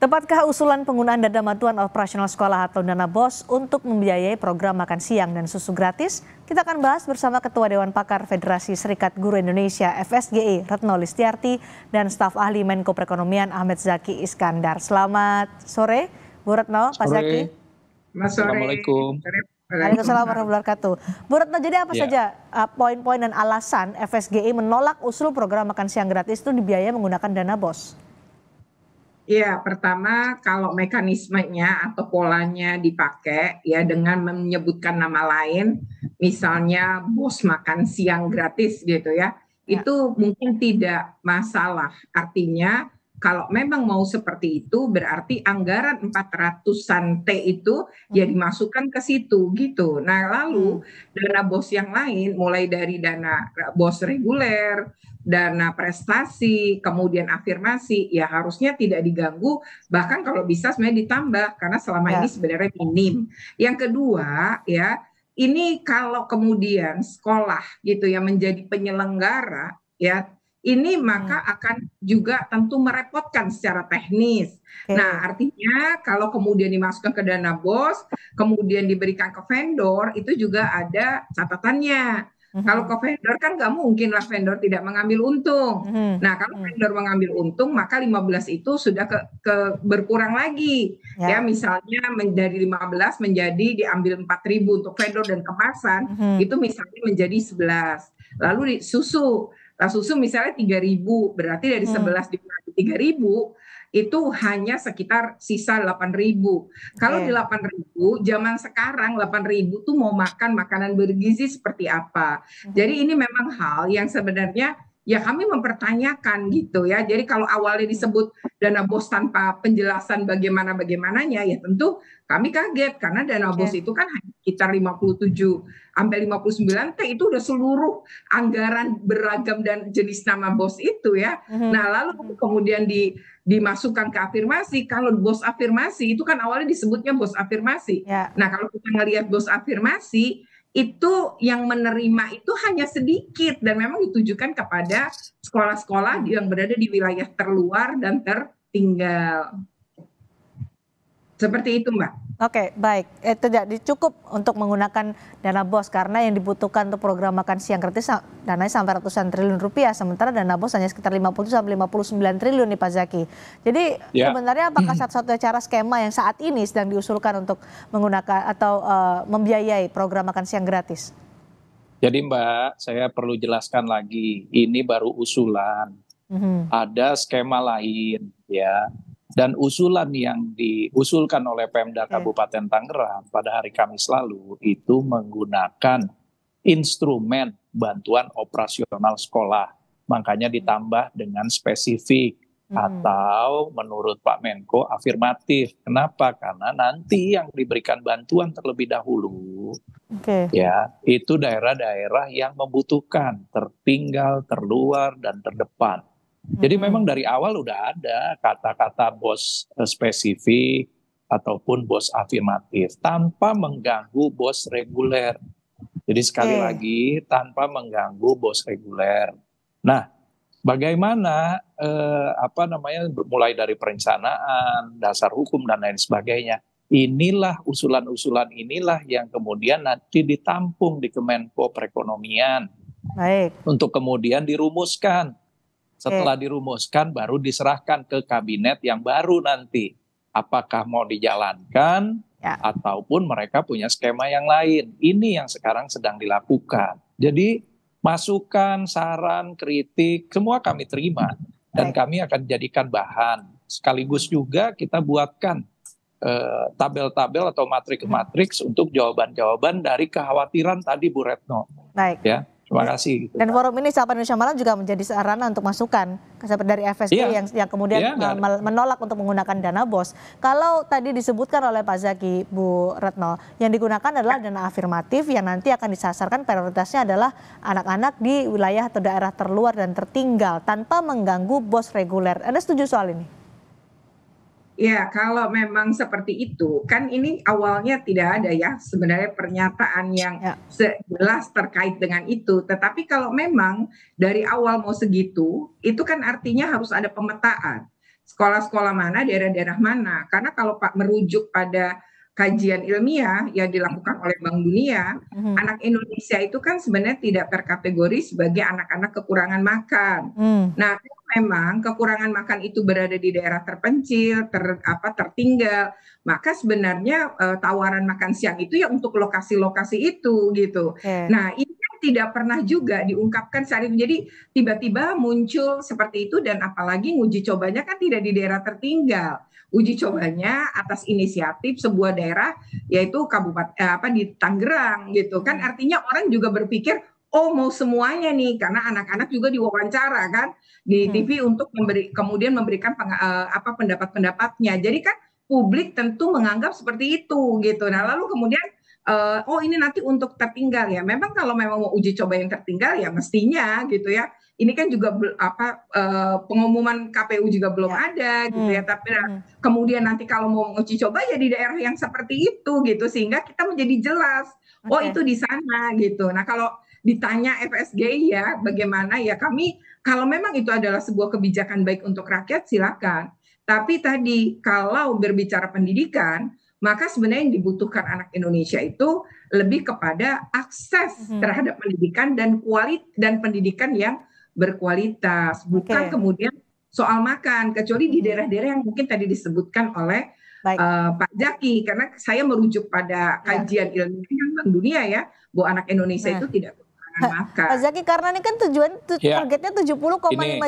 Tepatkah usulan penggunaan dana bantuan operasional sekolah atau dana BOS untuk membiayai program makan siang dan susu gratis? Kita akan bahas bersama Ketua Dewan Pakar Federasi Serikat Guru Indonesia (FSGI) Retno Listiarti dan staf ahli Menko Perekonomian Ahmed Zaki Iskandar. Selamat sore, Bu Retno, Pak Zaki. Mas sore. Assalamualaikum. Waalaikumsalam warahmatullahi wabarakatuh. Bu Retno, jadi apa saja poin-poin dan alasan FSGI menolak usul program makan siang gratis itu dibiayai menggunakan dana BOS? Ya, pertama kalau mekanismenya atau polanya dipakai ya dengan menyebutkan nama lain, misalnya BOS makan siang gratis gitu ya, itu mungkin tidak masalah. Artinya kalau memang mau seperti itu berarti anggaran 400-an T itu ya dimasukkan ke situ gitu. Nah lalu dana BOS yang lain mulai dari dana BOS reguler, dana prestasi, kemudian afirmasi, ya harusnya tidak diganggu, bahkan kalau bisa sebenarnya ditambah karena selama ini sebenarnya minim. Yang kedua ya, ini kalau kemudian sekolah gitu ya menjadi penyelenggara ya, ini maka akan juga tentu merepotkan secara teknis. Nah artinya kalau kemudian dimasukkan ke dana BOS, kemudian diberikan ke vendor, itu juga ada catatannya. Kalau ke vendor kan nggak mungkin lah vendor tidak mengambil untung. Nah kalau vendor mengambil untung maka 15 itu sudah berkurang lagi. Ya misalnya dari 15 menjadi diambil 4.000 untuk vendor dan kemasan, itu misalnya menjadi 11. Lalu susu. Nah, susu misalnya 3.000, berarti dari 11 dikurangi 3.000 itu hanya sekitar sisa 8.000. Kalau di 8.000, zaman sekarang 8.000 tuh mau makan makanan bergizi seperti apa. Jadi ini memang hal yang sebenarnya ya kami mempertanyakan gitu ya. Jadi kalau awalnya disebut dana BOS tanpa penjelasan bagaimananya ya tentu kami kaget karena dana BOS itu kan hanya sekitar 57 sampai 59 T itu udah seluruh anggaran beragam dan jenis nama BOS itu ya. Nah lalu kemudian dimasukkan ke afirmasi. Kalau BOS afirmasi itu kan awalnya disebutnya BOS afirmasi. Nah kalau kita ngelihat BOS afirmasi itu yang menerima itu hanya sedikit dan memang ditujukan kepada sekolah-sekolah yang berada di wilayah terluar dan tertinggal. Seperti itu, Mbak. Oke, baik. Tidak cukup untuk menggunakan dana BOS karena yang dibutuhkan untuk program makan siang gratis dananya sampai ratusan triliun rupiah, sementara dana BOS hanya sekitar 50 sampai 59 triliun nih Pak Zaki. Jadi sebenarnya apakah satu-satunya cara skema yang saat ini sedang diusulkan untuk menggunakan atau membiayai program makan siang gratis? Jadi Mbak, saya perlu jelaskan lagi, ini baru usulan. Ada skema lain ya. Dan usulan yang diusulkan oleh Pemda Kabupaten Tangerang pada hari Kamis lalu itu menggunakan instrumen bantuan operasional sekolah. Makanya ditambah dengan spesifik atau menurut Pak Menko afirmatif. Kenapa? Karena nanti yang diberikan bantuan terlebih dahulu ya itu daerah-daerah yang membutuhkan, tertinggal, terluar, dan terdepan. Jadi memang dari awal udah ada kata-kata BOS spesifik ataupun BOS afirmatif tanpa mengganggu BOS reguler. Jadi sekali lagi tanpa mengganggu BOS reguler. Nah, bagaimana mulai dari perencanaan, dasar hukum dan lain sebagainya. Inilah usulan-usulan inilah yang kemudian nanti ditampung di Kemenko Perekonomian. Untuk kemudian dirumuskan. Setelah dirumuskan baru diserahkan ke kabinet yang baru nanti. Apakah mau dijalankan ataupun mereka punya skema yang lain. Ini yang sekarang sedang dilakukan. Jadi masukan, saran, kritik semua kami terima. Dan kami akan jadikan bahan. Sekaligus juga kita buatkan tabel-tabel atau matriks-matriks untuk jawaban-jawaban dari kekhawatiran tadi Bu Retno. Ya. Terima kasih. Dan forum ini Sapa Indonesia Malam juga menjadi sarana untuk masukan dari FSGI yang kemudian menolak untuk menggunakan dana BOS. Kalau tadi disebutkan oleh Pak Zaki, Bu Retno, yang digunakan adalah dana afirmatif yang nanti akan disasarkan prioritasnya adalah anak-anak di wilayah atau daerah terluar dan tertinggal tanpa mengganggu BOS reguler. Anda setuju soal ini? Ya, kalau memang seperti itu, kan ini awalnya tidak ada ya sebenarnya pernyataan yang jelas terkait dengan itu. Tetapi kalau memang dari awal mau segitu, itu kan artinya harus ada pemetaan. sekolah-sekolah mana, daerah-daerah mana. Karena kalau Pak merujuk pada kajian ilmiah yang dilakukan oleh Bank Dunia, anak Indonesia itu kan sebenarnya tidak terkategori sebagai anak-anak kekurangan makan. Nah, memang kekurangan makan itu berada di daerah terpencil, tertinggal, maka sebenarnya tawaran makan siang itu ya untuk lokasi-lokasi itu gitu. Nah, ini kan tidak pernah juga diungkapkan saat itu. Jadi tiba-tiba muncul seperti itu, dan apalagi uji cobanya kan tidak di daerah tertinggal. Uji cobanya atas inisiatif sebuah daerah, yaitu kabupaten di Tangerang gitu kan. Artinya orang juga berpikir, oh mau semuanya nih, karena anak-anak juga diwawancara kan di TV untuk kemudian memberikan pendapat-pendapatnya. Jadi kan publik tentu menganggap seperti itu gitu. Nah, lalu kemudian oh ini nanti untuk tertinggal ya. Memang kalau memang mau uji coba yang tertinggal ya mestinya gitu ya. Ini kan juga pengumuman KPU juga belum ada gitu ya. Tapi kemudian nanti kalau mau uji coba ya di daerah yang seperti itu gitu, sehingga kita menjadi jelas. Oh itu di sana gitu. Nah kalau ditanya FSGI ya bagaimana ya, kami kalau memang itu adalah sebuah kebijakan baik untuk rakyat silakan. Tapi tadi kalau berbicara pendidikan, maka sebenarnya yang dibutuhkan anak Indonesia itu lebih kepada akses terhadap pendidikan dan pendidikan yang berkualitas, bukan kemudian soal makan, kecuali di daerah-daerah yang mungkin tadi disebutkan oleh Pak Zaki, karena saya merujuk pada kajian ilmiah Bank Dunia ya, bahwa anak Indonesia itu tidak makan. Pak Zaki, karena ini kan targetnya 70,5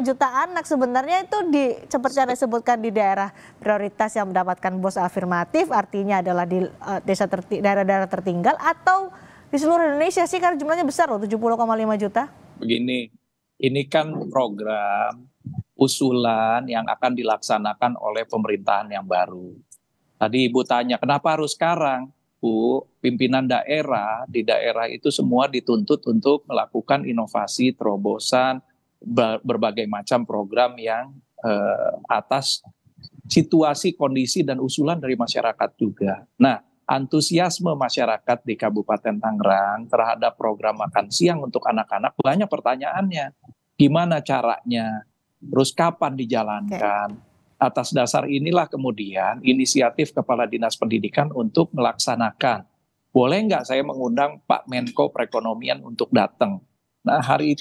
juta anak, sebenarnya itu seperti yang disebutkan di daerah prioritas yang mendapatkan BOS afirmatif, artinya adalah di daerah-daerah tertinggal, atau di seluruh Indonesia sih, karena jumlahnya besar loh, 70,5 juta. Begini, ini kan program usulan yang akan dilaksanakan oleh pemerintahan yang baru. Tadi Ibu tanya, kenapa harus sekarang? Bu, pimpinan daerah di daerah itu semua dituntut untuk melakukan inovasi, terobosan, berbagai macam program yang atas situasi, kondisi, dan usulan dari masyarakat juga. Nah, antusiasme masyarakat di Kabupaten Tangerang terhadap program makan siang untuk anak-anak banyak pertanyaannya. Gimana caranya? Terus kapan dijalankan? Atas dasar inilah kemudian inisiatif Kepala Dinas Pendidikan untuk melaksanakan. Boleh nggak saya mengundang Pak Menko Perekonomian untuk datang? Nah, hari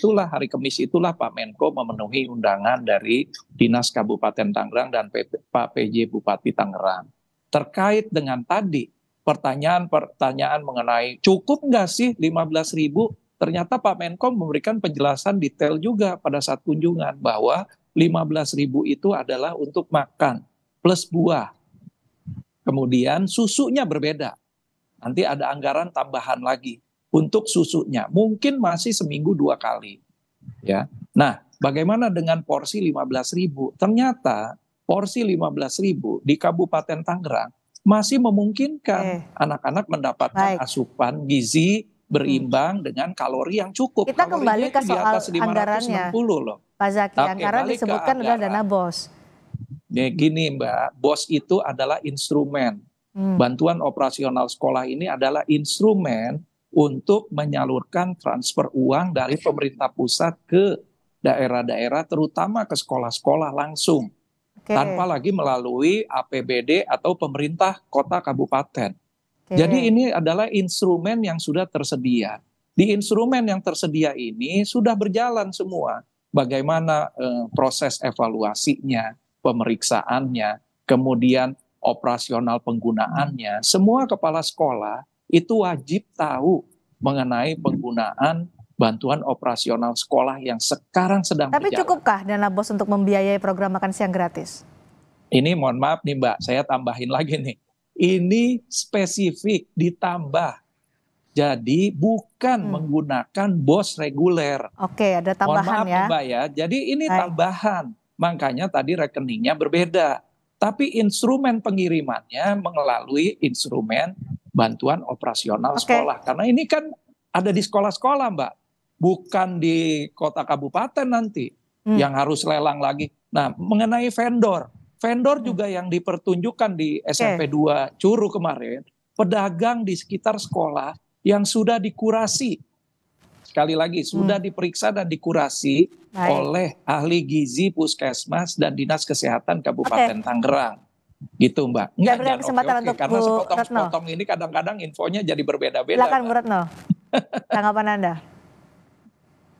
Kamis itulah Pak Menko memenuhi undangan dari Dinas Kabupaten Tangerang dan Pak PJ Bupati Tangerang. Terkait dengan tadi, pertanyaan mengenai cukup nggak sih 15.000? Ternyata Pak Menko memberikan penjelasan detail juga pada saat kunjungan bahwa 15.000 itu adalah untuk makan plus buah. Kemudian susunya berbeda. Nanti ada anggaran tambahan lagi untuk susunya. Mungkin masih seminggu 2 kali. Ya. Nah, bagaimana dengan porsi 15.000? Ternyata porsi 15.000 di Kabupaten Tangerang masih memungkinkan anak-anak mendapatkan asupan gizi berimbang dengan kalori yang cukup. Kita kembali ke soal anggarannya, loh. Pak Zaki. Anggaran disebutkan adalah dana BOS. Nih, gini Mbak, BOS itu adalah instrumen. Bantuan operasional sekolah ini adalah instrumen untuk menyalurkan transfer uang dari pemerintah pusat ke daerah-daerah, terutama ke sekolah-sekolah langsung. Tanpa lagi melalui APBD atau pemerintah kota kabupaten. Jadi ini adalah instrumen yang sudah tersedia. Di instrumen yang tersedia ini sudah berjalan semua. Bagaimana proses evaluasinya, pemeriksaannya, kemudian operasional penggunaannya. Semua kepala sekolah itu wajib tahu mengenai penggunaan bantuan operasional sekolah yang sekarang sedang berjalan. Tapi cukupkah dana BOS untuk membiayai program makan siang gratis? Ini mohon maaf nih Mbak, saya tambahin lagi nih. Ini spesifik ditambah. Jadi bukan menggunakan BOS reguler. Oke, ada tambahan. Mohon maaf nih Mbak ya. Jadi ini tambahan. Makanya tadi rekeningnya berbeda. Tapi instrumen pengirimannya melalui instrumen bantuan operasional sekolah. Karena ini kan ada di sekolah-sekolah Mbak. Bukan di kota kabupaten nanti yang harus lelang lagi. Nah, mengenai vendor juga yang dipertunjukkan di SMP 2 Curu kemarin, pedagang di sekitar sekolah yang sudah dikurasi sekali lagi sudah diperiksa dan dikurasi oleh ahli gizi Puskesmas dan Dinas Kesehatan Kabupaten Tangerang. Gitu Mbak. Enggak, berikan kesempatan untuk karena Bu sepotong-sepotong ini kadang-kadang infonya jadi berbeda-beda. Silakan Bu Retno, tanggapan Anda.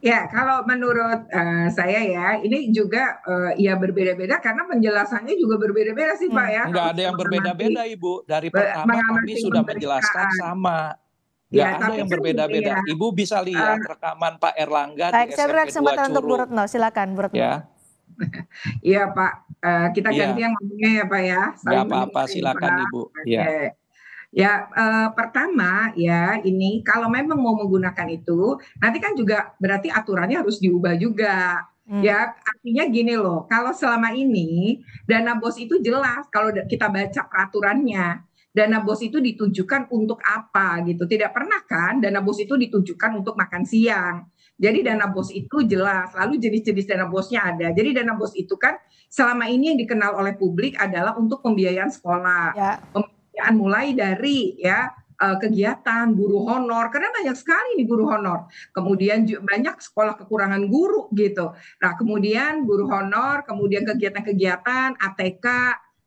Ya, kalau menurut saya ya, ini juga ya berbeda-beda karena penjelasannya juga berbeda-beda sih Pak ya. Enggak ada yang berbeda-beda Ibu. Dari pertama kami sudah menjelaskan sama. Enggak ada yang berbeda-beda. Ya. Ibu bisa lihat rekaman Pak Erlangga di SMP 2 Curug. Saya berikan kesempatan untuk Bu Retno, silakan Bu Retno. Ya. Iya Pak, kita ganti yang ngomongnya ya Pak ya. Enggak apa-apa, silakan Ibu. Ya. Ya, pertama ya ini kalau memang mau menggunakan itu, nanti kan juga berarti aturannya harus diubah juga. Ya, artinya gini loh, kalau selama ini dana BOS itu jelas kalau kita baca peraturannya, dana BOS itu ditujukan untuk apa gitu. Tidak pernah kan dana BOS itu ditujukan untuk makan siang. Jadi dana BOS itu jelas, lalu jenis-jenis dana BOS-nya ada. Jadi dana BOS itu kan selama ini yang dikenal oleh publik adalah untuk pembiayaan sekolah. Ya. Mulai dari ya kegiatan guru honor, karena banyak sekali nih guru honor, kemudian banyak sekolah kekurangan guru gitu. Nah kemudian guru honor, kemudian kegiatan-kegiatan ATK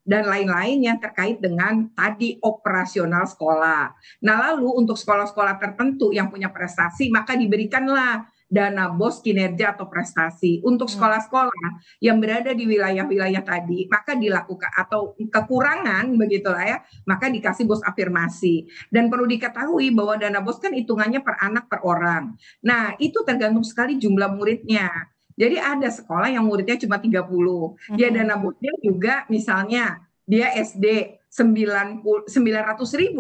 dan lain-lain yang terkait dengan tadi operasional sekolah. Nah lalu untuk sekolah-sekolah tertentu yang punya prestasi maka diberikanlah dana BOS kinerja atau prestasi. Untuk sekolah-sekolah yang berada di wilayah-wilayah tadi, maka dilakukan atau kekurangan begitulah ya, maka dikasih BOS afirmasi. Dan perlu diketahui bahwa dana BOS kan hitungannya per anak per orang. Nah, itu tergantung sekali jumlah muridnya. Jadi ada sekolah yang muridnya cuma 30. Dia dana BOS-nya juga misalnya dia SD 900.000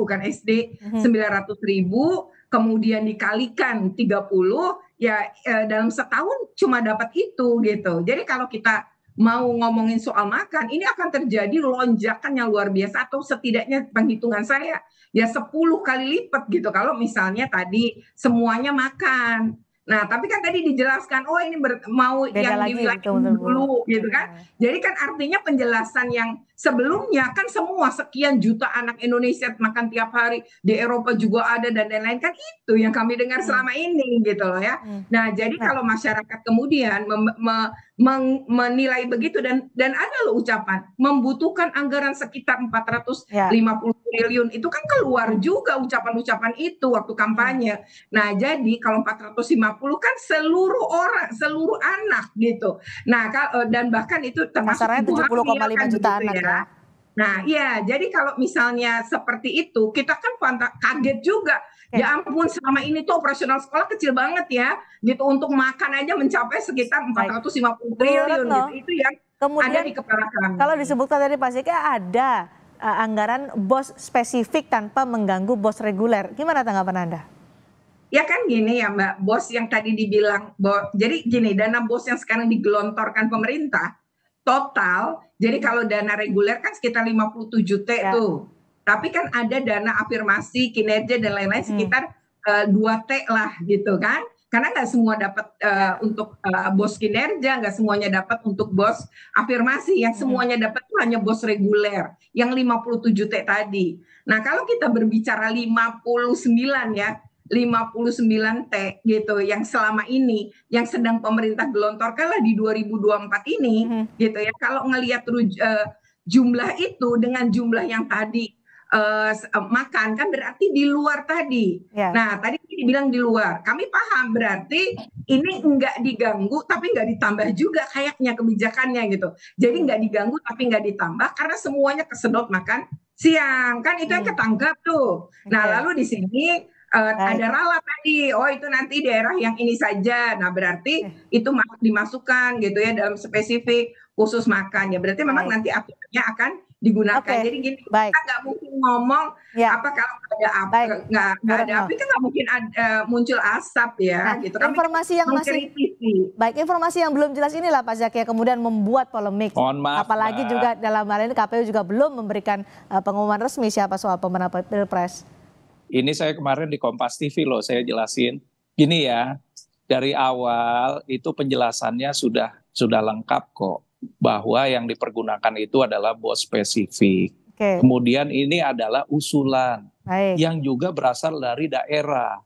kan SD 900.000, kemudian dikalikan 30 ya dalam setahun cuma dapat itu gitu. Jadi kalau kita mau ngomongin soal makan, ini akan terjadi lonjakan yang luar biasa atau setidaknya penghitungan saya ya 10 kali lipat gitu kalau misalnya tadi semuanya makan. Nah, tapi kan tadi dijelaskan, oh ini mau beda yang di wilayah dulu gitu kan. Jadi kan artinya penjelasan yang sebelumnya kan semua sekian juta anak Indonesia makan tiap hari, di Eropa juga ada dan lain-lain, kan itu yang kami dengar selama ini gitu loh ya. Nah, jadi kalau masyarakat kemudian menilai begitu dan ada loh ucapan membutuhkan anggaran sekitar 450 triliun, itu kan keluar juga ucapan-ucapan itu waktu kampanye. Nah, jadi kalau 450 kan seluruh orang, seluruh anak gitu. Nah, dan bahkan itu termasuk 70,5 juta anak ya. Nah, iya, jadi kalau misalnya seperti itu, kita kan kaget juga. Ya ampun, selama ini tuh operasional sekolah kecil banget ya, gitu. Untuk makan aja mencapai sekitar 450 triliun gitu. Itu yang kemudian ada di kepala kami. Kalau disebutkan tadi Pak Zeki ada anggaran BOS spesifik tanpa mengganggu BOS reguler. Gimana tanggapan Anda? Ya kan gini ya Mbak, BOS yang tadi dibilang, jadi gini, dana BOS yang sekarang digelontorkan pemerintah, total, jadi kalau dana reguler kan sekitar 57 T tuh. Tapi kan ada dana afirmasi, kinerja dan lain-lain sekitar 2 T lah gitu kan. Karena nggak semua dapat untuk BOS kinerja, nggak semuanya dapat untuk BOS afirmasi. Yang semuanya dapat tuh hanya BOS reguler, yang 57 T tadi. Nah kalau kita berbicara 59 ya, 59 T gitu yang selama ini yang sedang pemerintah gelontorkan lah di 2024 ini gitu ya. Kalau ngelihat jumlah itu dengan jumlah yang tadi makan kan berarti di luar tadi. Nah tadi dibilang di luar, kami paham berarti ini enggak diganggu tapi enggak ditambah juga kayaknya kebijakannya gitu. Jadi enggak diganggu tapi enggak ditambah karena semuanya kesedot makan siang kan, itu yang ketangkap tuh. Nah lalu di sini ada ralat tadi, oh itu nanti daerah yang ini saja. Nah berarti itu dimasukkan gitu ya dalam spesifik khusus makan ya. Berarti memang nanti aturannya akan digunakan. Jadi gini, kita nggak mungkin ngomong apa kalau ada api, nggak ada api kan nggak mungkin muncul asap ya. Nah, gitu. Informasi yang masih informasi yang belum jelas inilah Pak Zaki kemudian membuat polemik. Maaf, apalagi juga dalam hal ini KPU juga belum memberikan pengumuman resmi siapa soal pemenang Pilpres. Ini saya kemarin di Kompas TV loh, saya jelasin. Gini ya, dari awal itu penjelasannya sudah lengkap kok. Bahwa yang dipergunakan itu adalah BOS spesifik. Kemudian ini adalah usulan yang juga berasal dari daerah.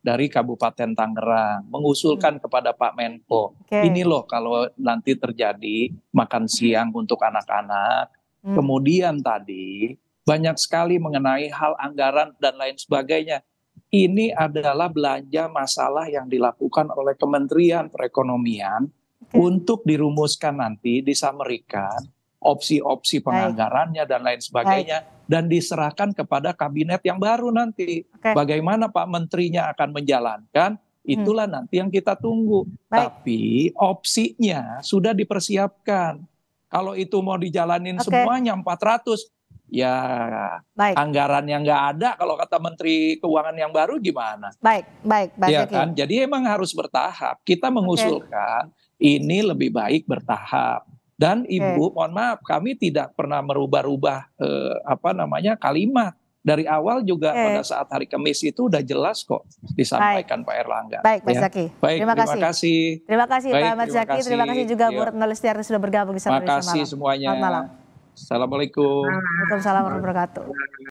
dari Kabupaten Tangerang mengusulkan kepada Pak Menko, ini loh kalau nanti terjadi makan siang untuk anak-anak, kemudian tadi banyak sekali mengenai hal anggaran dan lain sebagainya. Ini adalah belanja masalah yang dilakukan oleh Kementerian Perekonomian untuk dirumuskan nanti, disamerikan opsi-opsi penganggarannya dan lain sebagainya, dan diserahkan kepada kabinet yang baru nanti. Bagaimana Pak Menterinya akan menjalankan, itulah nanti yang kita tunggu. Tapi opsinya sudah dipersiapkan. Kalau itu mau dijalanin semuanya 400, ya anggaran yang nggak ada, kalau kata Menteri Keuangan yang baru gimana? Baik, ya kan? Jadi emang harus bertahap. Kita mengusulkan ini lebih baik bertahap. Dan Ibu, mohon maaf, kami tidak pernah merubah-rubah kalimat. Dari awal juga pada saat hari Kamis itu udah jelas kok disampaikan Pak Erlangga. Baik, Pak Zaki. Baik, terima kasih. Terima kasih Pak Ahmad Zaki, terima kasih juga Bu Retno Listiarti sudah bergabung di Sapa Indonesia Malam. Terima kasih semuanya. Selamat malam. Assalamualaikum. Waalaikumsalam warahmatullahi wabarakatuh.